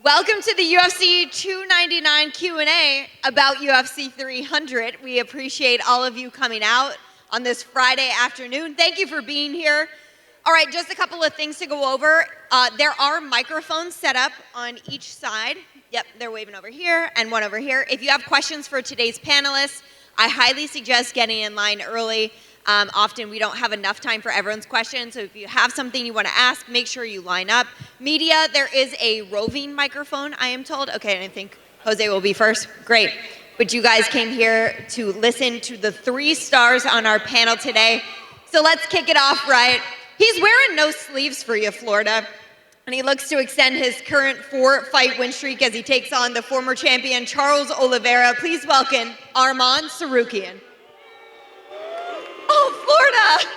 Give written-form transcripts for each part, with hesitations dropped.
Welcome to the UFC 299 Q&A about UFC 300. We appreciate all of you coming out on this Friday afternoon. Thank you for being here. All right, just a couple of things to go over. There are microphones set up on each side. Yep, they're waving over here and one over here. If you have questions for today's panelists, I highly suggest getting in line early. Often we don't have enough time for everyone's questions, so if you have something you want to ask, make sure you line up. Media, there is a roving microphone, I am told. Okay, and I think Jose will be first. Great. But you guys came here to listen to the 3 stars on our panel today. So let's kick it off right. He's wearing no sleeves for you, Florida. And he looks to extend his current 4-fight win streak as he takes on the former champion, Charles Oliveira. Please welcome Arman Tsarukyan. Oh, Florida!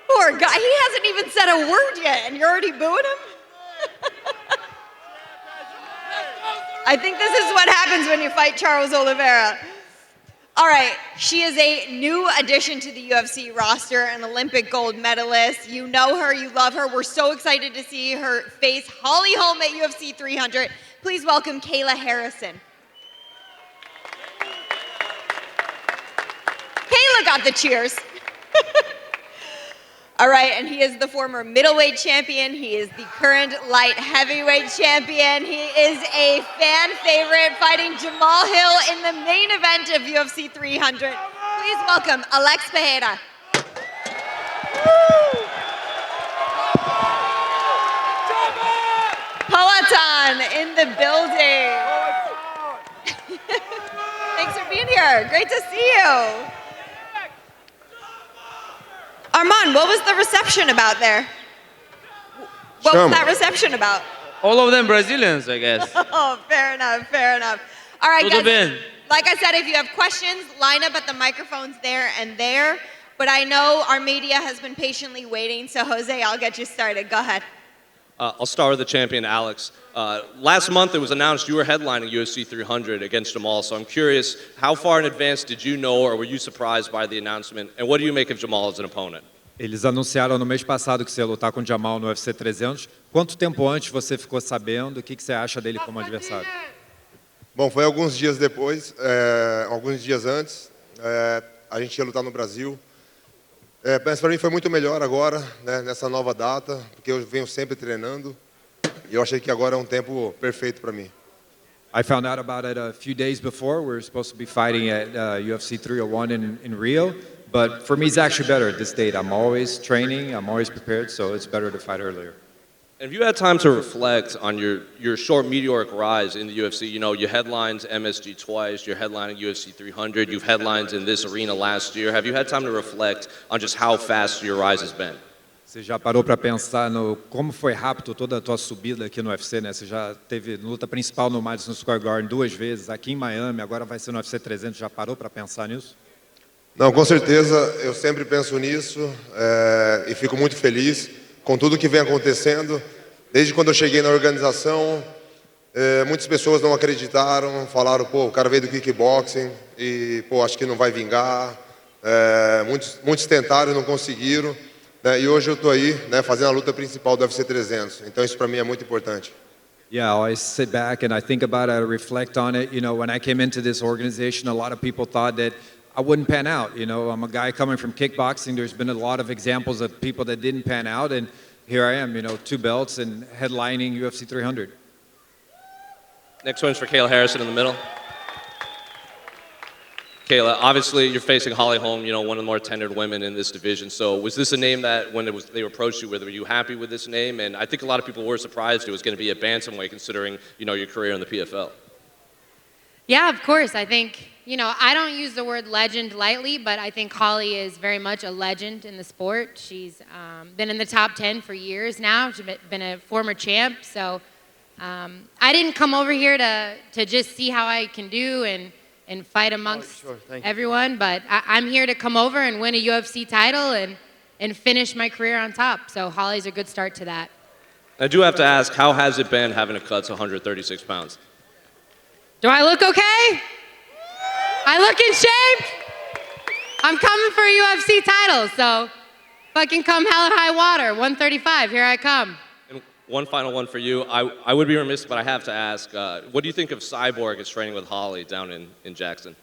Poor guy. He hasn't even said a word yet, and you're already booing him? I think this is what happens when you fight Charles Oliveira. All right, she is a new addition to the UFC roster, an Olympic gold medalist. You know her, you love her. We're so excited to see her face Holly Holm at UFC 300. Please welcome Kayla Harrison. Kayla got the cheers. All right, and he is the former middleweight champion. He is the current light heavyweight champion. He is a fan favorite, fighting Jamal Hill in the main event of UFC 300. Please welcome Alex Pereira. Powhatan in the building. Thanks for being here. Great to see you. Arman, what was the reception about there? What was that reception about? All of them Brazilians, I guess. Oh, fair enough, fair enough. All right, guys, like I said, if you have questions, line up at the microphones there and there. But I know our media has been patiently waiting, so Jose, I'll get you started. Go ahead. I'll start with the champion, Alex. Last month it was announced you were headlining UFC 300 against Jamal, so I'm curious, how far in advance did you know or were you surprised by the announcement, and what do you make of Jamal as an opponent? Eles anunciaram no mês passado que você ia lutar com o Jamal no UFC 300. Quanto tempo antes você ficou sabendo? O que você acha dele como adversário? Bom, foi alguns dias depois, alguns dias antes, a gente ia lutar no Brasil. Mas para mim foi muito melhor agora, né, nessa nova data, porque eu venho sempre treinando e eu achei que agora é tempo perfeito para mim. I found out about it a few days before. We were supposed to be fighting at UFC 301 in Rio, but for me it's actually better at this date. I'm always training, I'm always prepared, so it's better to fight earlier. Have you had time to reflect on your short meteoric rise in the UFC? You know, you headlined MSG twice, you're headlining UFC 300, you've headlined in this arena last year. Have you had time to reflect on just how fast your rise has been? Você já parou para pensar no como foi rápido toda a tua subida aqui no UFC, né? Você já teve luta principal no Madison Square Garden 2 vezes, aqui em Miami, agora vai ser no UFC 300. Já parou para pensar nisso? Não, com certeza, eu sempre penso nisso e fico muito feliz com tudo que vem acontecendo. Desde quando eu cheguei na organização, muitas pessoas não acreditaram, falaram, pô, o cara veio do kickboxing e, pô, acho que não vai vingar. Muitos tentaram e não conseguiram. E hoje eu estou aí, né, fazendo a luta principal do UFC 300. Então isso para mim é muito importante. Yeah, I always sit back and I think about it, I reflect on it. You know, when I came into this organization, a lot of people thought that I wouldn't pan out. You know, I'm a guy coming from kickboxing. There's been a lot of examples of people that didn't pan out, and here I am, you know, 2 belts and headlining UFC 300. Next one's for Kayla Harrison in the middle. Kayla, obviously you're facing Holly Holm, you know, one of the more tenured women in this division. So was this a name that when they approached you with, were you happy with this name? And I think a lot of people were surprised it was going to be a bantamweight considering, you know, your career in the PFL. Yeah, of course. I think, you know, I don't use the word legend lightly, but I think Holly is very much a legend in the sport. She's been in the top 10 for years now. She's been a former champ. So I didn't come over here to just see how I can do and fight amongst everyone, but I'm here to come over and win a UFC title and finish my career on top. So Holly's a good start to that. I do have to ask, how has it been having to cut to 136 pounds? Do I look okay? I look in shape. I'm coming for a UFC title, so fucking come hell or high water. 135, here I come. One final one for you. I would be remiss, but I have to ask, what do you think of Cyborg is training with Holly down in Jackson?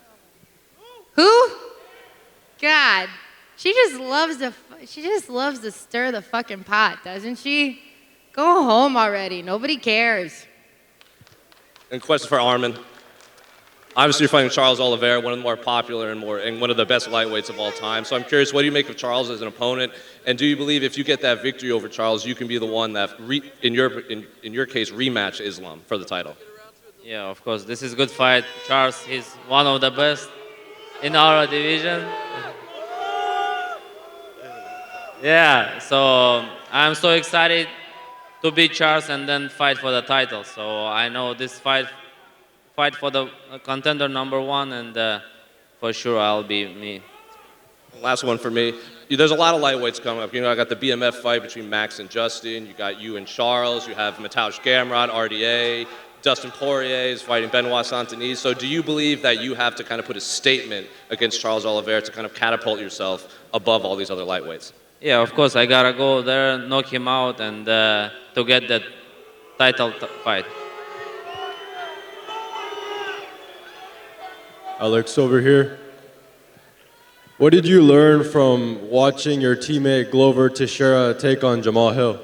Who? God, she just loves to stir the fucking pot, doesn't she? Go home already. Nobody cares. And question for Arman. Obviously, you're fighting Charles Oliveira, one of the more popular and one of the best lightweights of all time. So I'm curious, what do you make of Charles as an opponent? And do you believe if you get that victory over Charles, you can be the one that, in your case, rematch Islam for the title? Yeah, of course. This is a good fight. Charles, he's one of the best in our division. Yeah, so I'm so excited to beat Charles and then fight for the title. So I know this fight for the contender #1, and for sure I'll be me. Last one for me. There's a lot of lightweights coming up. You know, I got the BMF fight between Max and Justin. You got you and Charles. You have Mateusz Gamrot, RDA. Dustin Poirier is fighting Benoit Saint-Denis. So do you believe that you have to kind of put a statement against Charles Oliveira to kind of catapult yourself above all these other lightweights? Yeah, of course, I gotta go there, knock him out, and to get that title fight. Alex, over here. What did you learn from watching your teammate Glover Teixeira take on Jamal Hill? O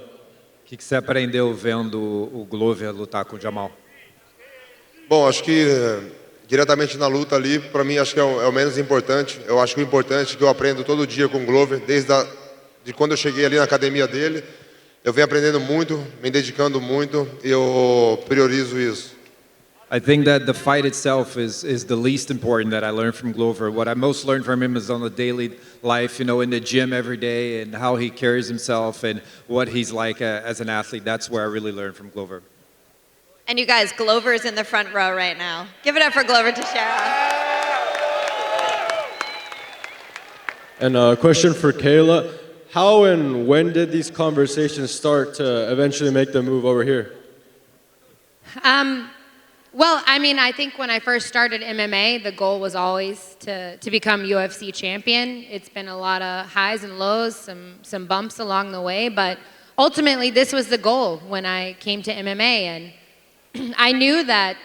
que você aprendeu vendo o Glover lutar com o Jamal? Bom, acho que diretamente na luta ali, para mim, acho que é o menos importante. Eu acho que o importante é que eu aprendo todo dia com o Glover, de quando eu cheguei ali na academia dele. Eu venho aprendendo muito, me dedicando muito, e eu priorizo isso. I think that the fight itself is the least important that I learned from Glover. What I most learned from him is on the daily life, you know, in the gym every day and how he carries himself and what he's like as an athlete. That's where I really learned from Glover. And you guys, Glover's in the front row right now. Give it up for Glover Teixeira. And a question for Kayla. How and when did these conversations start to eventually make the move over here? Well, I mean, I think when I first started MMA, the goal was always to become UFC champion. It's been a lot of highs and lows, some bumps along the way, but ultimately this was the goal when I came to MMA. And I knew that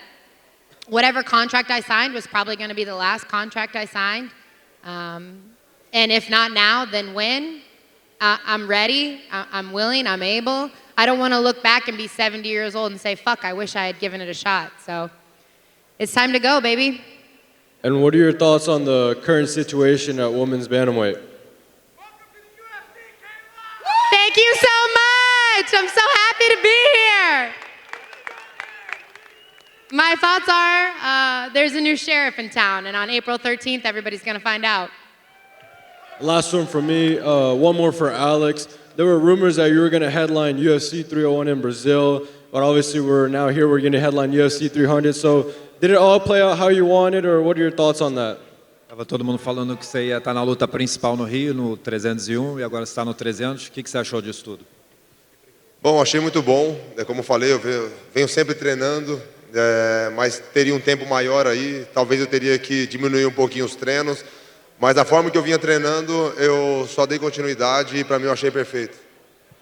whatever contract I signed was probably going to be the last contract I signed. And if not now, then when? I'm ready, I'm willing, I'm able. I don't want to look back and be 70 years old and say, fuck, I wish I had given it a shot. So it's time to go, baby. And what are your thoughts on the current situation at women's bantamweight? Thank you so much. I'm so happy to be here. My thoughts are there's a new sheriff in town, and on April 13th, everybody's going to find out. Last one from me, one more for Alex. There were rumors that you were going to headline UFC 301 in Brazil, but obviously we're now here, we're going to headline UFC 300. So did it all play out how you wanted, or what are your thoughts on that? Tava todo mundo falando que você ia estar na luta principal no Rio, no 301, e agora você está no 300. O que você achou disso tudo? Bom, achei muito bom. Como eu falei, eu venho sempre treinando, mas teria um tempo maior aí. Talvez eu teria que diminuir um pouquinho os treinos. Mas da forma que eu vinha treinando, eu só dei continuidade e para mim eu achei perfeito.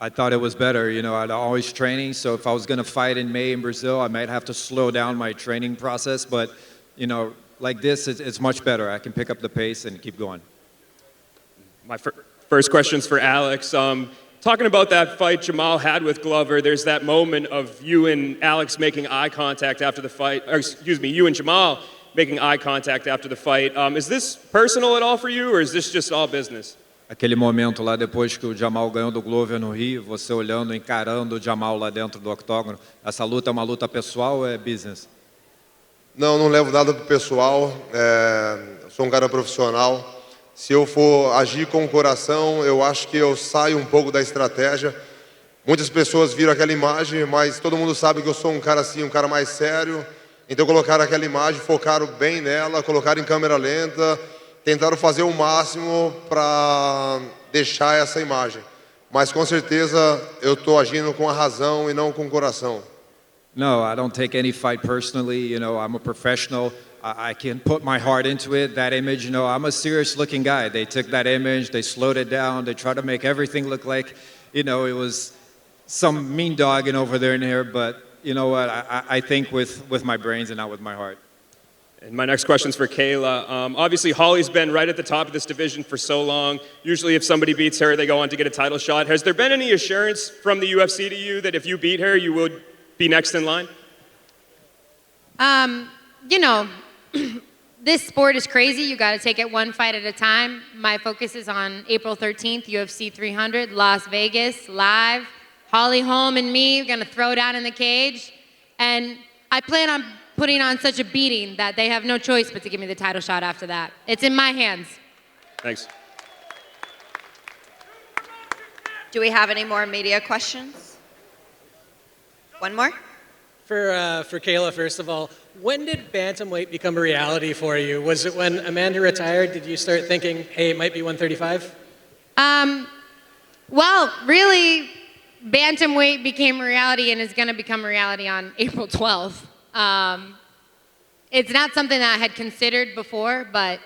I thought it was better. You know, I'd always training, so if I was going to fight in May in Brazil, I might have to slow down my training process. But, you know, like this, it's much better. I can pick up the pace and keep going. My first question's for Alex. Talking about that fight Jamal had with Glover, there's that moment of you and Alex making eye contact after the fight, or excuse me, you and Jamal making eye contact after the fight. Is this personal at all for you, or is this just all business? Aquele momento lá depois que o Jamal ganhou do Glover no Rio, você olhando, encarando o Jamal lá dentro do octógono. Essa luta é uma luta pessoal ou é business? Não levo nada pro pessoal. Sou um cara profissional. Se eu for agir com o coração, eu acho que eu saio um pouco da estratégia. Muitas pessoas viram aquela imagem, mas todo mundo sabe que eu sou um cara assim, um cara mais sério. Então colocaram aquela imagem, focaram bem nela, colocaram em câmera lenta, tentaram fazer o máximo para deixar essa imagem. Mas com certeza eu estou agindo com a razão e não com o coração. No, I don't take any fight personally. You know, I'm a professional. I can put my heart into it. That image, you know, I'm a serious-looking guy. They took that image, they slowed it down, they tried to make everything look like, you know, it was some mean dogging over there in here, but you know what? I think with my brains and not with my heart. And my next question's for Kayla. Obviously, Holly's been right at the top of this division for so long. Usually, if somebody beats her, they go on to get a title shot. Has there been any assurance from the UFC to you that if you beat her, you would be next in line? You know, this sport is crazy. You got to take it one fight at a time. My focus is on April 13th, UFC 300, Las Vegas, live. Holly Holm and me are going to throw down in the cage. And I plan on putting on such a beating that they have no choice but to give me the title shot after that. It's in my hands. Thanks. Do we have any more media questions? One more? For Kayla, first of all, when did bantamweight become a reality for you? Was it when Amanda retired? Did you start thinking, hey, it might be 135? Well, really, bantamweight became a reality and is going to become a reality on April 12th. It's not something that I had considered before, but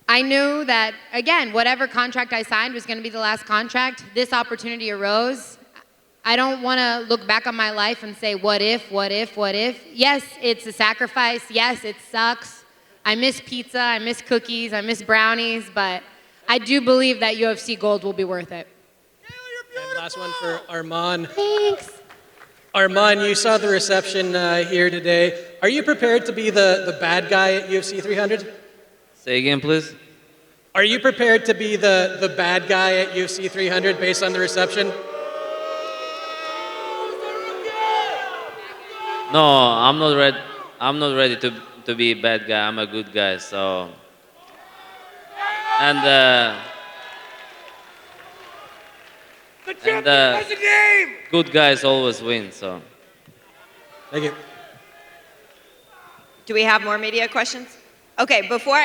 I knew that, again, whatever contract I signed was going to be the last contract. This opportunity arose. I don't want to look back on my life and say, what if, what if, what if? Yes, it's a sacrifice. Yes, it sucks. I miss pizza. I miss cookies. I miss brownies. But I do believe that UFC Gold will be worth it. And last one for Arman. Thanks. Arman, you saw the reception here today. Are you prepared to be the bad guy at UFC 300? Say again, please. Are you prepared to be the bad guy at UFC 300 based on the reception? No, I'm not ready. I'm not ready to be a bad guy. I'm a good guy. So, good guys always win. So. Thank you. Do we have more media questions? Okay, before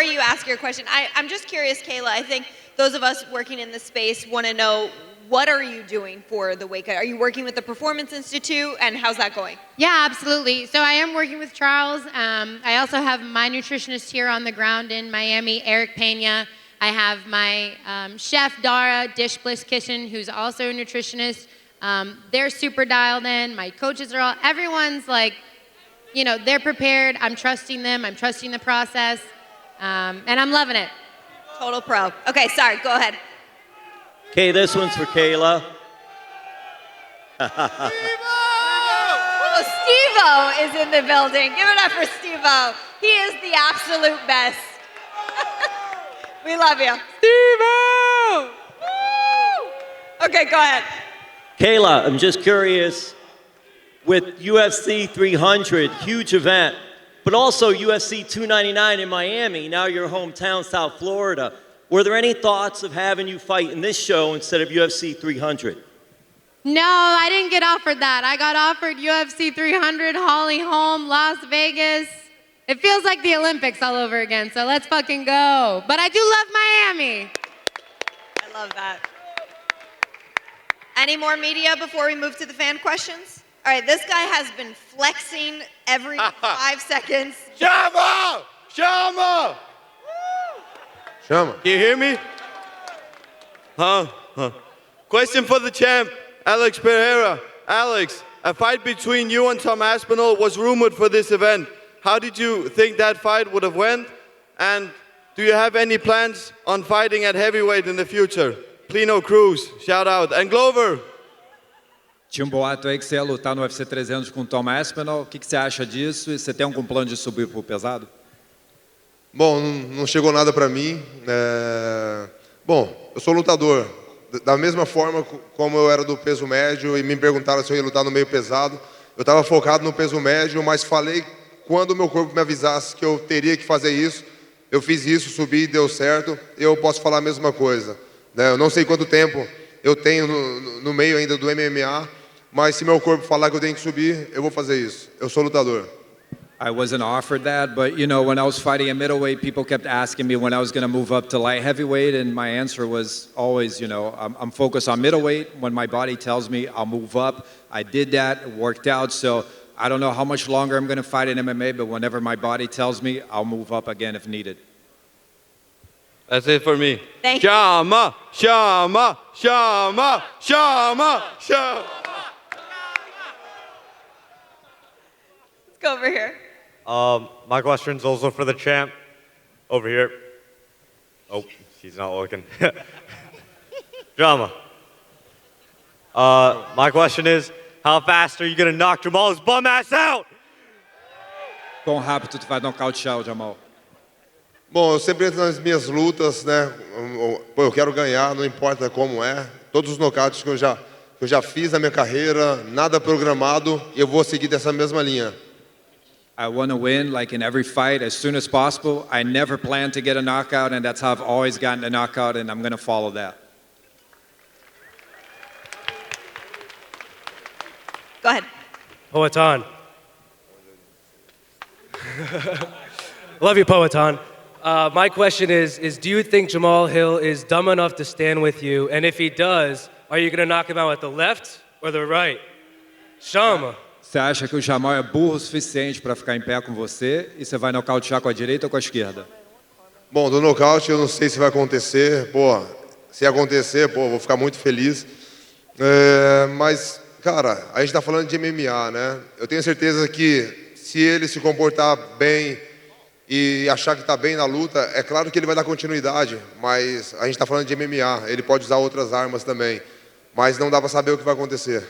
you ask your question, I'm just curious, Kayla, I think those of us working in the space want to know, what are you doing for the weight cut? Are you working with the Performance Institute, and how's that going? Yeah, absolutely. So I am working with Charles. I also have my nutritionist here on the ground in Miami, Eric Pena. I have my chef, Dara, Dish Bliss Kitchen, who's also a nutritionist. They're super dialed in. My coaches are all, everyone's like, you know, they're prepared. I'm trusting them. I'm trusting the process. And I'm loving it. Total pro. Okay, sorry, go ahead. Okay, this one's for Kayla. Oh, Steve-O is in the building. Give it up for Steve-O. He is the absolute best. We love you. Steve-O! Okay, go ahead. Kayla, I'm just curious, with UFC 300, huge event, but also UFC 299 in Miami, now your hometown, South Florida. Were there any thoughts of having you fight in this show instead of UFC 300? No, I didn't get offered that. I got offered UFC 300, Holly Holm, Las Vegas. It feels like the Olympics all over again, so let's fucking go. But I do love Miami. I love that. Any more media before we move to the fan questions? All right, this guy has been flexing every 5 seconds. Shama! Shama! Chama. Can you hear me? Huh? Question for the champ, Alex Pereira. Alex, a fight between you and Tom Aspinall was rumored for this event. How did you think that fight would have went? And do you have any plans on fighting at heavyweight in the future? Plino Cruz, shout out. And Glover. Tinha boato aí que você ia lutar no UFC 300 com o Tom Aspinall. O que você acha disso? E você tem algum plano de subir pro pesado? Bom, não chegou nada para mim. Bom, eu sou lutador. Da mesma forma como eu era do peso médio e me perguntaram se eu ia lutar no meio pesado, eu estava focado no peso médio, mas falei quando o meu corpo me avisasse que eu teria que fazer isso. Eu fiz isso, subi, deu certo. Eu posso falar a mesma coisa. Eu não sei quanto tempo eu tenho no meio ainda do MMA, mas se meu corpo falar que eu tenho que subir, eu vou fazer isso. Eu sou lutador. I wasn't offered that, but you know, when I was fighting at middleweight, people kept asking me when I was going to move up to light heavyweight, and my answer was always, you know, I'm focused on middleweight. When my body tells me I'll move up, I did that, it worked out. So I don't know how much longer I'm going to fight in MMA, but whenever my body tells me, I'll move up again if needed. That's it for me. Thank you. Chama, chama, chama, chama, chama. Let's go over here. My question's also for the champ. Over here. Oh, she's not looking. Drama. My question is, how fast are you gonna knock Jamal's bum ass out? Quão rápido tu vai nocautear o Jamal? Bom, eu sempre entro nas minhas lutas, né? Pô, eu quero ganhar, não importa como é. Todos os nocautes que eu já fiz na minha carreira, nada programado, e eu vou seguir dessa mesma linha. I want to win, like in every fight, as soon as possible. I never plan to get a knockout, and that's how I've always gotten a knockout, and I'm going to follow that. Go ahead. Poatan. Love you, Poatan. My question is do you think Jamal Hill is dumb enough to stand with you? And if he does, are you going to knock him out with the left or the right? Chama. Você acha que o Jamal é burro o suficiente para ficar em pé com você e você vai nocautear com a direita ou com a esquerda? Bom, do nocaute eu não sei se vai acontecer. Pô, se acontecer, pô, vou ficar muito feliz. Mas, cara, a gente está falando de MMA, né? Eu tenho certeza que se ele se comportar bem e achar que está bem na luta, é claro que ele vai dar continuidade, mas a gente está falando de MMA, ele pode usar outras armas também, mas não dá para saber o que vai acontecer.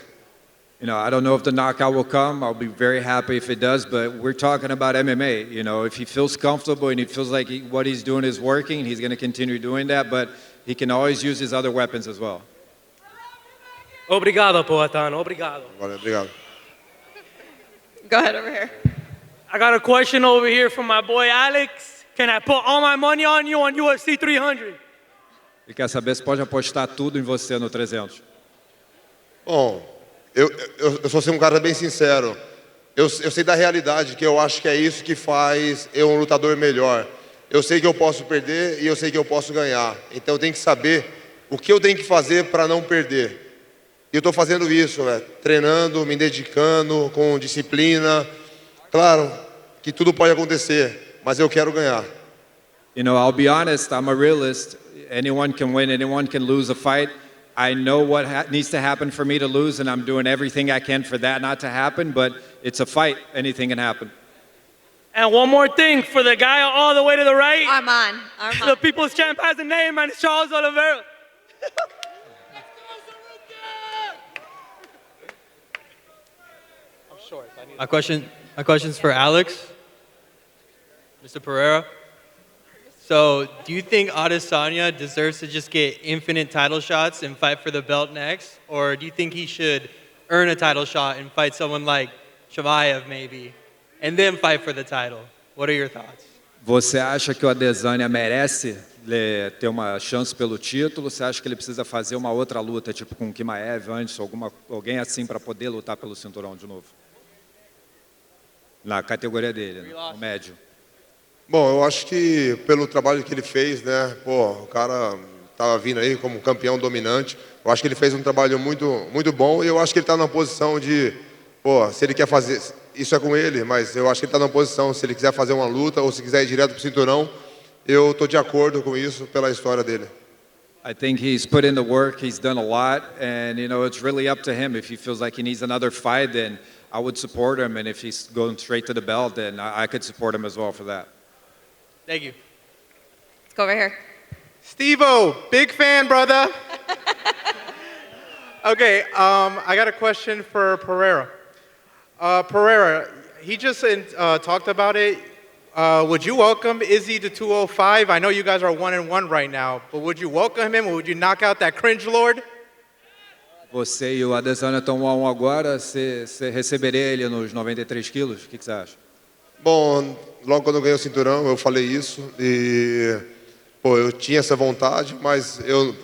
You know, I don't know if the knockout will come. I'll be very happy if it does, but we're talking about MMA. You know, if he feels comfortable and he feels like what he's doing is working, he's going to continue doing that, but he can always use his other weapons as well. Obrigado, Poatan. Obrigado. Valeu, obrigado. Go ahead over here. I got a question over here from my boy Alex. Can I put all my money on you on UFC 300? Ele quer saber se pode apostar tudo em você no 300. Bom, eu sou um cara bem sincero. Eu sei da realidade, que eu acho que é isso que faz eu um lutador melhor. Eu sei que eu posso perder e eu sei que eu posso ganhar. Então eu tenho que saber o que eu tenho que fazer para não perder. E eu estou fazendo isso, treinando, me dedicando, com disciplina. Claro que tudo pode acontecer, mas eu quero ganhar. You know, I'll be honest, I'm a realist. Anyone can win, anyone can lose a fight. I know what needs to happen for me to lose, and I'm doing everything I can for that not to happen, but it's a fight. Anything can happen. And one more thing for the guy all the way to the right. Arman. The people's champ has a name, and it's Charles Oliveira. I'm short. My question's for Alex, Mr. Pereira. So, do you think Adesanya deserves to just get infinite title shots and fight for the belt next? Or do you think he should earn a title shot and fight someone like Chimaev maybe, and then fight for the title? What are your thoughts? Você acha que o Adesanya merece ter uma chance pelo título? Você acha que ele precisa fazer uma outra luta, tipo com o Chimaev antes, alguém assim para poder lutar pelo cinturão de novo? Na categoria dele, no médio. Bom, eu acho que pelo trabalho que ele fez, né? Pô, o cara estava vindo aí como campeão dominante. Eu acho que ele fez um trabalho muito bom e eu acho que ele está numa posição de, pô, se ele quer fazer, isso é com ele, mas eu acho que ele está numa posição, se ele quiser fazer uma luta ou se quiser ir direto pro cinturão, eu estou de acordo com isso pela história dele. I think he's put in the work, he's done a lot, and you know, it's really up to him. If he feels like he needs another fight, then I would support him, and if he's going straight to the belt, then I could support him as well for that. Thank you. Let's go over here. Steve-O, big fan, brother. Okay, I got a question for Pereira. Pereira, he just talked about it. Would you welcome Izzy to 205? I know you guys are 1-1 right now, but would you welcome him or would you knock out that cringe lord? Você e o Adesanya estão 1-1 agora, você receberia ele nos 93 quilos? O que você acha? Bom, logo quando eu ganhei o cinturão, eu falei isso e, pô, eu tinha essa vontade, mas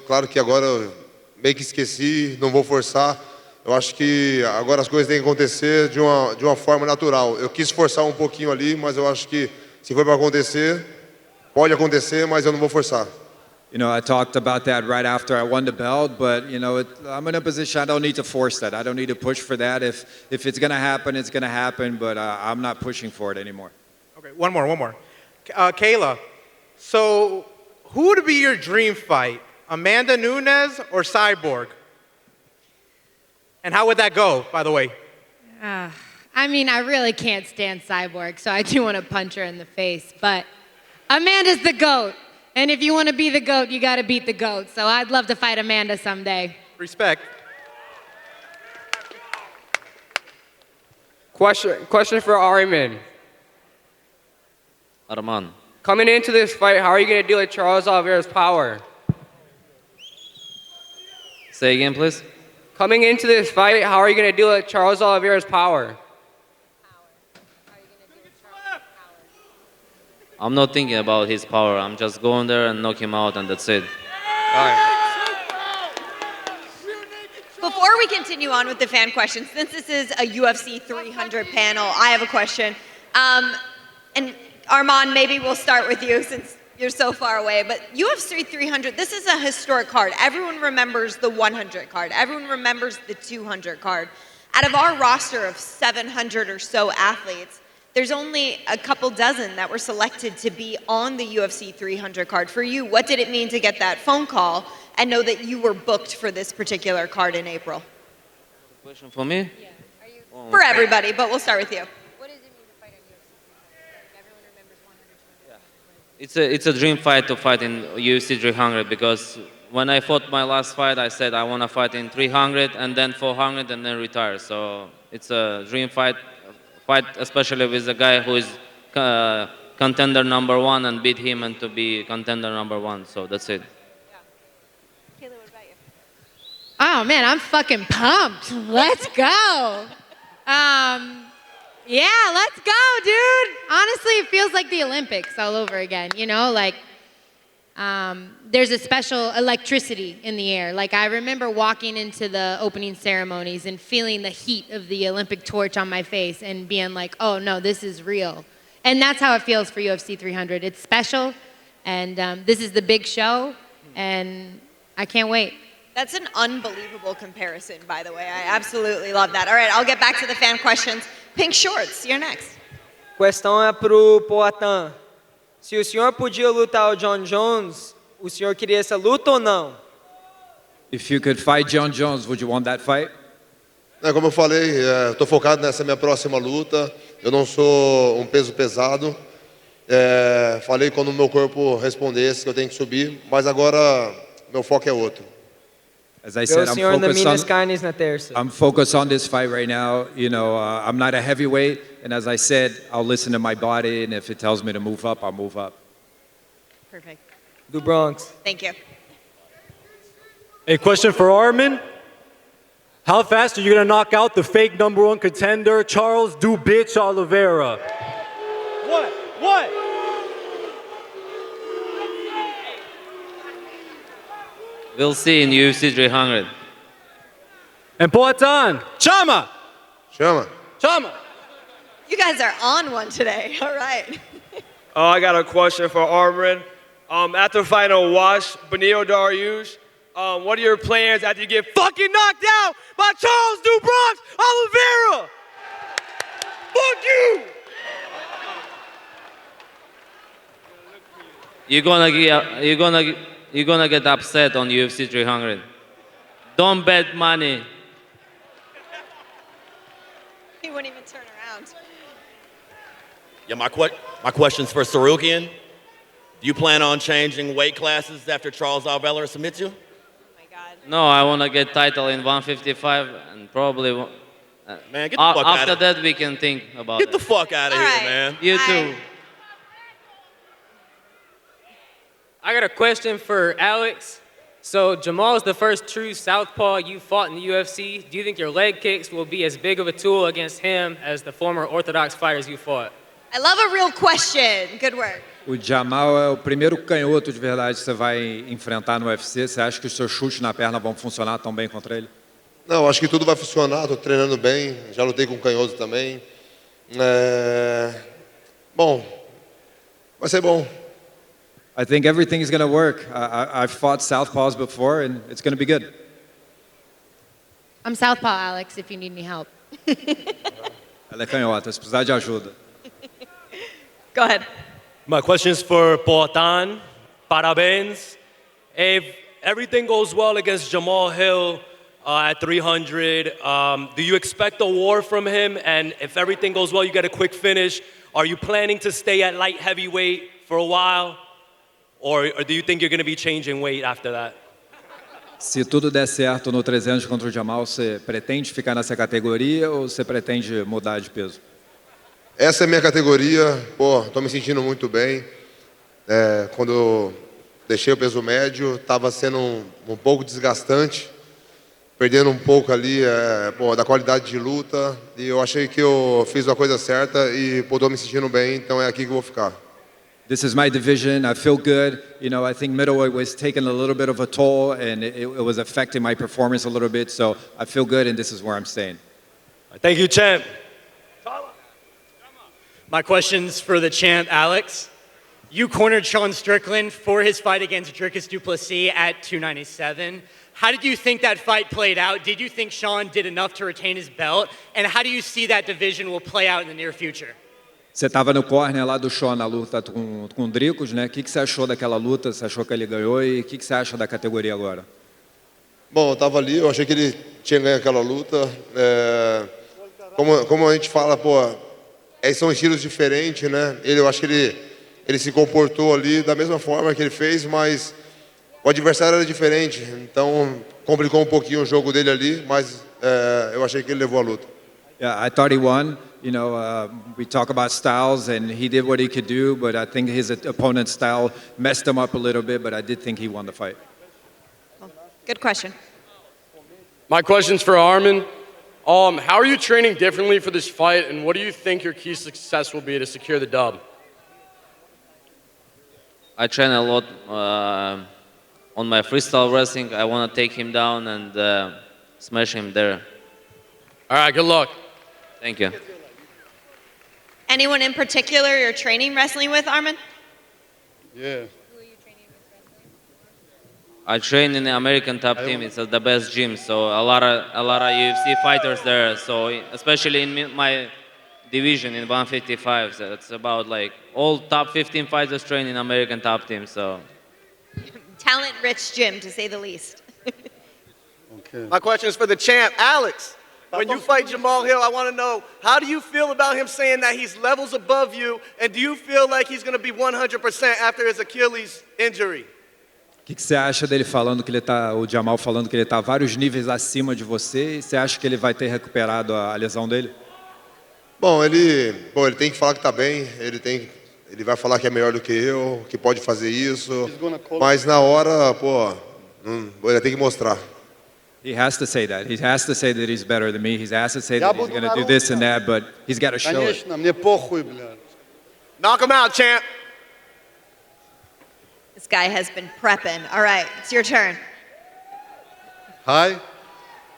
claro que agora eu meio que esqueci, não vou forçar. Eu acho que agora as coisas têm que acontecer de uma forma natural. Eu quis forçar um pouquinho ali, mas eu acho que se for para acontecer, pode acontecer, mas eu não vou forçar. You know, I talked about that right after I won the belt, but you know, I'm in a position I don't need to force that. I don't need to push for that. If it's going to happen, it's going to happen, but I'm not pushing for it anymore. Okay, one more. Kayla, so who would be your dream fight? Amanda Nunes or Cyborg? And how would that go, by the way? I mean, I really can't stand Cyborg, so I do want to punch her in the face. But Amanda's the GOAT. And if you want to be the GOAT, you got to beat the GOAT. So I'd love to fight Amanda someday. Respect. Question for Arman. Arman. Coming into this fight, how are you going to deal with Charles Oliveira's power? Say again, please. Coming into this fight, how are you going to deal with Charles Oliveira's power? I'm not thinking about his power. I'm just going there and knock him out, and that's it. All right. Before we continue on with the fan questions, since this is a UFC 300 panel, I have a question. And Arman, maybe we'll start with you since you're so far away. But UFC 300, this is a historic card. Everyone remembers the 100 card. Everyone remembers the 200 card. Out of our roster of 700 or so athletes, there's only a couple dozen that were selected to be on the UFC 300 card. For you, what did it mean to get that phone call and know that you were booked for this particular card in April? Question for me? Yeah. For everybody, but we'll start with you. It's a dream fight to fight in UFC 300 because when I fought my last fight, I said I want to fight in 300 and then 400 and then retire. So it's a dream fight especially with a guy who is contender number one and beat him and to be contender number one. So that's it. Kayla, what about you? Oh, man, I'm fucking pumped. Let's go. Yeah, let's go, dude. Honestly, it feels like the Olympics all over again, you know? Like, there's a special electricity in the air. Like, I remember walking into the opening ceremonies and feeling the heat of the Olympic torch on my face and being like, oh, no, this is real. And that's how it feels for UFC 300. It's special, and this is the big show, and I can't wait. That's an unbelievable comparison, by the way. I absolutely love that. All right, I'll get back to the fan questions. Pink Shorts, you're next. Questão é pro Poatan. Se o senhor podia lutar o John Jones, o senhor queria essa luta ou não? If you could fight John Jones, would you want that fight? Como eu falei, estou focado nessa minha próxima luta. Eu não sou um peso pesado. Falei quando o meu corpo respondesse que eu tenho que subir, mas agora meu foco é outro. As I said, I'm focused on this fight right now. You know, I'm not a heavyweight, and as I said, I'll listen to my body, and if it tells me to move up, I'll move up. Perfect. Do Bronx. Thank you. A question for Arman. How fast are you going to knock out the fake #1 contender, Charles "Do Bitch" Oliveira? What? We'll see in UFC 300. And Poatan, Chama! You guys are on one today. All right. Oh, I got a question for Arman. After fighting Wash Benio Dariush, what are your plans after you get fucking knocked out by Charles "Do Bronx" Oliveira? Fuck you! You're gonna get upset on UFC 300. Don't bet money. He wouldn't even turn around. Yeah, my question's for Tsarukyan. Do you plan on changing weight classes after Charles Oliveira submits you? No, I wanna get title in 155 and probably. Man, get the fuck out after of that, we can think about it. Get the fuck out of here, man. You too. I got a question for Alex. So Jamal is the first true southpaw you fought in the UFC. Do you think your leg kicks will be as big of a tool against him as the former orthodox fighters you fought? I love a real question. Good work. O Jamal é o primeiro canhoto de verdade que você vai enfrentar no UFC. Você acha que os seus chutes na perna vão funcionar tão bem contra ele? Não, acho que tudo vai funcionar. Estou treinando bem. Já lutei com canhoto também. Bom, vai ser bom. I think everything is going to work. I've fought southpaws before, and it's going to be good. I'm southpaw, Alex, if you need any help. Ela é canhota, se precisar de ajuda. Go ahead. My question is for Poatan. parabéns. If everything goes well against Jamal Hill at 300, do you expect a war from him? And if everything goes well, you get a quick finish, are you planning to stay at light heavyweight for a while? Or do you think you're going to be changing weight after that? Se tudo der certo no 300 contra o Jamal, você pretende ficar nessa categoria ou você pretende mudar de peso? Essa é a minha categoria, pô, tô me sentindo muito bem. Quando eu deixei o peso médio, estava sendo um pouco desgastante, perdendo um pouco ali da qualidade de luta, e eu achei que eu fiz a coisa certa e tô me sentindo bem, então é aqui que eu vou ficar. This is my division. I feel good. You know, I think middleweight was taking a little bit of a toll, and it was affecting my performance a little bit. So I feel good, and this is where I'm staying. Thank you, champ. My question's for the champ, Alex. You cornered Sean Strickland for his fight against Dricus du Plessis at 297. How did you think that fight played out? Did you think Sean did enough to retain his belt? And how do you see that division will play out in the near future? Você estava no corner lá do Sean na luta com o Dricus, né? O que você achou daquela luta? Você achou que ele ganhou? E o que você acha da categoria agora? Bom, eu estava ali, eu achei que ele tinha ganho aquela luta. Como a gente fala, pô, são estilos diferentes, né? Eu acho que ele se comportou ali da mesma forma que ele fez, mas o adversário era diferente. Então, complicou um pouquinho o jogo dele ali, mas eu achei que ele levou a luta. Yeah, I thought he won. You know, we talk about styles, and he did what he could do, but I think his opponent's style messed him up a little bit, but I did think he won the fight. Good question. My question's for Arman. How are you training differently for this fight, and what do you think your key success will be to secure the dub? I train a lot on my freestyle wrestling. I want to take him down and smash him there. All right, good luck. Thank you. Anyone in particular you're training wrestling with, Arman? Yeah. I train in the American top team. It's the best gym. So a lot of UFC fighters there. So especially in my division in 155, so it's about like all top 15 fighters train in American top team. So Talent-rich gym, to say the least. Okay. My question is for the champ, Alex. When you fight Jamal Hill, I want to know, how do you feel about him saying that he's levels above you, and do you feel like he's going to be 100% after his Achilles injury? O que você acha dele falando que o Jamal falando que ele está vários níveis acima de você? E você acha que ele vai ter recuperado a lesão dele? Bom, ele tem que falar que está bem. Ele vai falar que é melhor do que eu, que pode fazer isso. Mas na hora, ele tem que mostrar. He has to say that. He has to say that he's better than me. He has to say that he's going to do this and that, but he's got to show it. Knock him out, champ. This guy has been prepping. All right, it's your turn. Hi.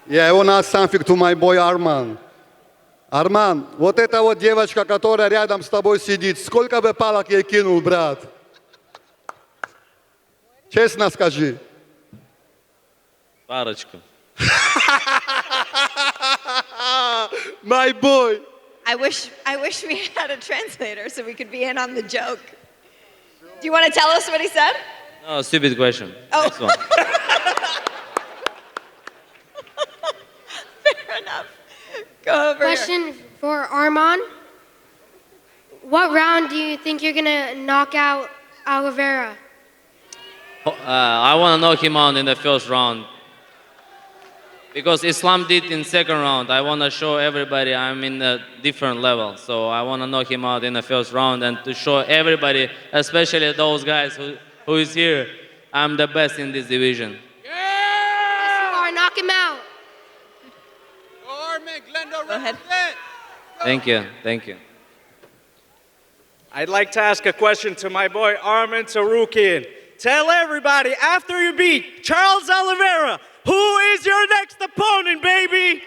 Yeah, I want to ask something to my boy Arman. Arman, вот эта вот девочка, которая рядом с тобой сидит, сколько бы палок ей кинул, брат? Честно скажи. Парочку. My boy. I wish we had a translator so we could be in on the joke. Do you want to tell us what he said? No, stupid question. Oh. Next one. Fair enough. Go over Question here. for Arman. What round do you think you're going to knock out Oliveira? I want to knock him out in the first round. Because Islam did in second round. I want to show everybody I'm in a different level. So I want to knock him out in the first round and to show everybody, especially those guys who is here, I'm the best in this division. Yes, you are. Knock him out. Go ahead. Thank you. Thank you. I'd like to ask a question to my boy Arman Tsarukyan. Tell everybody, after you beat Charles Oliveira, who is your next opponent, baby?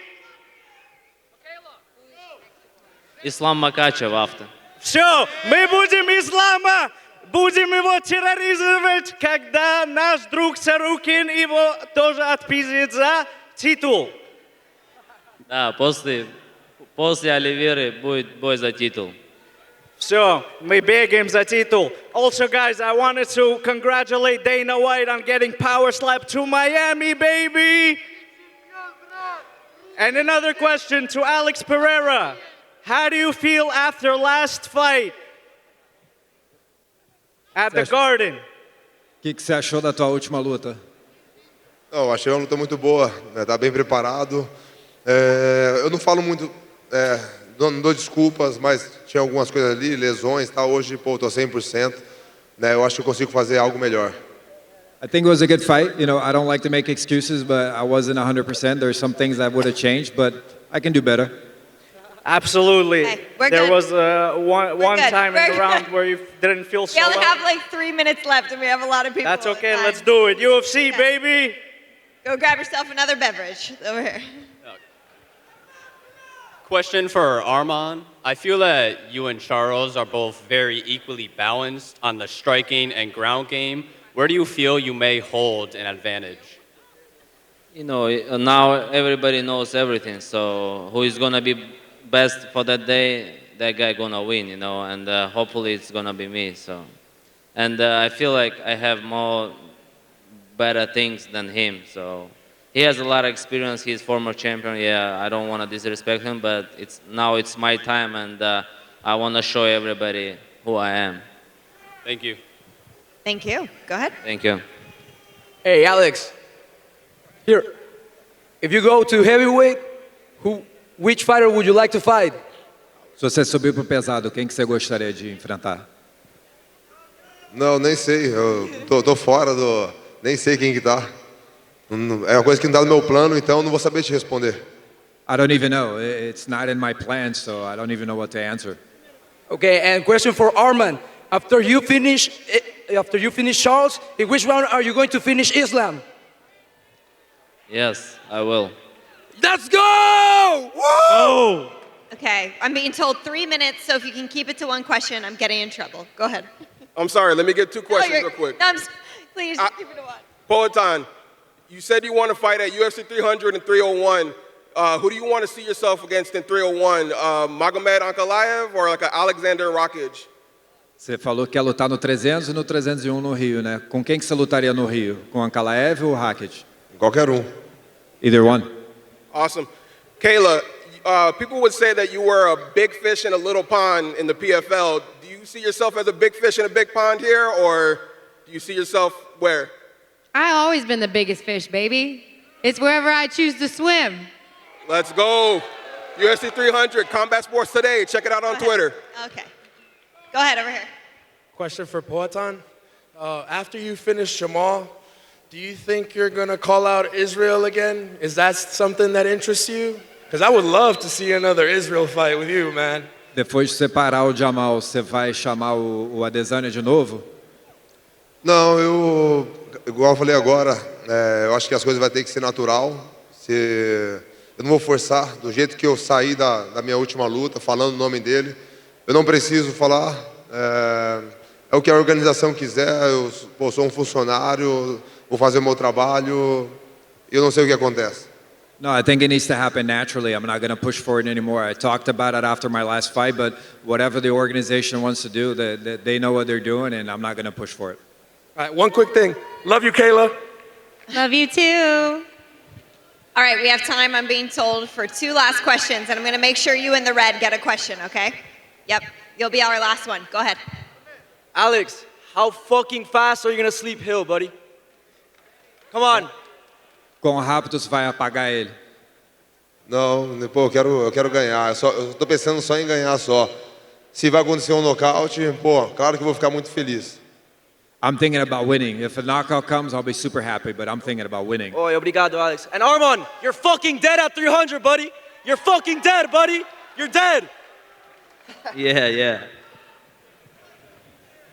Islam Makachev after. Все, мы будем Ислама, будем его терроризировать, когда наш друг Tsarukyan его тоже отпиздит за титул. Да, после Оливеры будет бой за титул. Все, мы бегаем за титул. Also, guys, I wanted to congratulate Dana White on getting power slapped to Miami, baby. And another question to Alex Pereira. How do you feel after last fight at the Garden? O que você achou da tua última luta? Eu achei uma luta muito boa, né? Tá bem preparado. Eu não falo muito, não dou desculpas, mas tinha algumas coisas ali, lesões, tá? Hoje, pô, tô 100%, né? Eu acho que eu consigo fazer algo melhor. I think it was a good fight. You know, I don't like to make excuses, but I wasn't 100%. There's some things that would have changed, but I can do better. Absolutely. Okay, we're there good. was one good. time We're in the round good. where you didn't feel so We only well. have like 3 minutes left, and we have a lot of people. That's okay, on time. let's do it. UFC, baby. Go grab yourself another beverage over here. Question for Arman. I feel that you and Charles are both very equally balanced on the striking and ground game. Where do you feel you may hold an advantage? You know, now everybody knows everything. So who is gonna be best for that day? That guy gonna win. You know, and hopefully it's gonna be me. So, and I feel like I have more better things than him. So he has a lot of experience. He's former champion. Yeah, I don't want to disrespect him, but now it's my time, and I want to show everybody who I am. Thank you. Thank you. Go ahead. Thank you. Hey, Alex. Here. If you go to heavyweight, which fighter would you like to fight? Se você subir pro pesado, quem que você gostaria de enfrentar? Não, nem sei. Eu tô fora do... Nem sei quem que tá. É uma coisa que não tá no meu plano, então não vou saber te responder. I don't even know. It's not in my plan, so I don't even know what to answer. Okay, and question for Arman. After you finish Charles, in which round are you going to finish Islam? Yes, I will. Let's go! Woo! Oh! Okay, I'm being told 3 minutes, so if you can keep it to one question, I'm getting in trouble. Go ahead. I'm sorry, let me get two questions you're- real quick. No, please, keep it to one. Poetan, you said you want to fight at UFC 300 and 301. Who do you want to see yourself against in 301? Magomed Ankalaev or like an Alexander Rakic? Você falou que quer lutar no 300 e no 301 no Rio, né? Com quem que você lutaria no Rio? Com Ankalaev ou Rakic? Qualquer um. Either one. Awesome. Kayla, people would say that you were a big fish in a little pond in the PFL. Do you see yourself as a big fish in a big pond here, or do you see yourself where? I've always been the biggest fish, baby. It's wherever I choose to swim. Let's go. UFC 300, Combat Sports Today. Check it out on Twitter. Okay. Go ahead, over here. Question for Poatan. After you finish Jamal, do you think you're going to call out Israel again? Is that something that interests you? Because I would love to see another Israel fight with you, man. Depois de separar o Jamal, você vai chamar o Adesanya de novo? Não, igual eu falei agora, eu acho que as coisas vão ter que ser natural. Eu não vou forçar, do jeito que eu saí da minha última luta, falando o nome dele. Eu não preciso falar, é o que a organização quiser. Eu sou um funcionário, vou fazer o meu trabalho, e eu não sei o que acontece. No, I think it needs to happen naturally. I'm not going to push for it anymore. I talked about it after my last fight, but whatever the organization wants to do, they know what they're doing, and I'm not going to push for it. All right, one quick thing. Love you, Kayla. Love you too. All right, we have time, I'm being told, for 2 last questions, and I'm going to make sure you in the red get a question, okay? Yep, you'll be our last one. Go ahead. Alex, how fucking fast are you gonna sleep Hill, buddy? Come on. Quão rápido você vai apagar ele? Não, pô, eu quero ganhar. Eu tô pensando só em ganhar só. Se vai acontecer um nocaute, pô, claro que eu vou ficar muito feliz. I'm thinking about winning. If a knockout comes, I'll be super happy, but I'm thinking about winning. Oh, obrigado, Alex. And Arman, you're fucking dead at 300, buddy. You're fucking dead, buddy. You're dead. Yeah.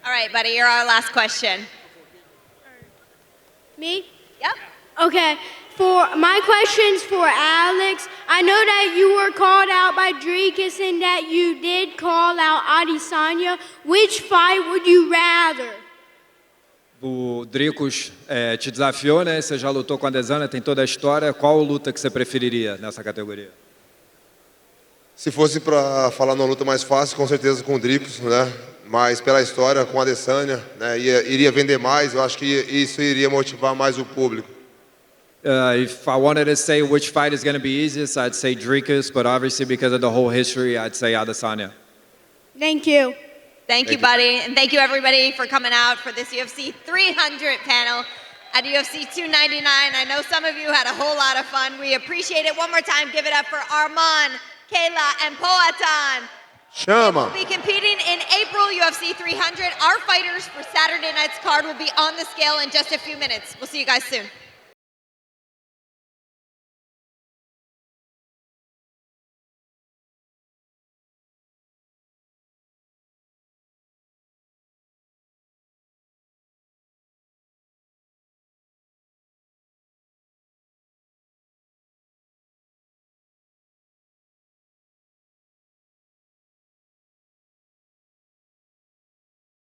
All right, buddy, you're our last question. Me? Yep. Okay. For my questions for Alex, I know that you were called out by Dricus and that you did call out Adesanya. Which fight would you rather? O Dricus te desafiou, né? Você já lutou com a Adesanya, tem toda a história. Qual luta que você preferiria nessa categoria? Se fosse para falar numa luta mais fácil, com certeza com o Dricos, né? Mas pela história, com a Adesanya, né? Iria vender mais, eu acho que isso iria motivar mais o público. If I wanted to say which fight is going to be easiest, I'd say Dricus, but obviously because of the whole history, I'd say Adesanya. Thank you. Thank you, buddy. And thank you, everybody, for coming out for this UFC 300 panel at UFC 299. I know some of you had a whole lot of fun. We appreciate it. One more time, give it up for Arman, Kayla, and Poatan. Chama. We'll be competing in April UFC 300. Our fighters for Saturday night's card will be on the scale in just a few minutes. We'll see you guys soon.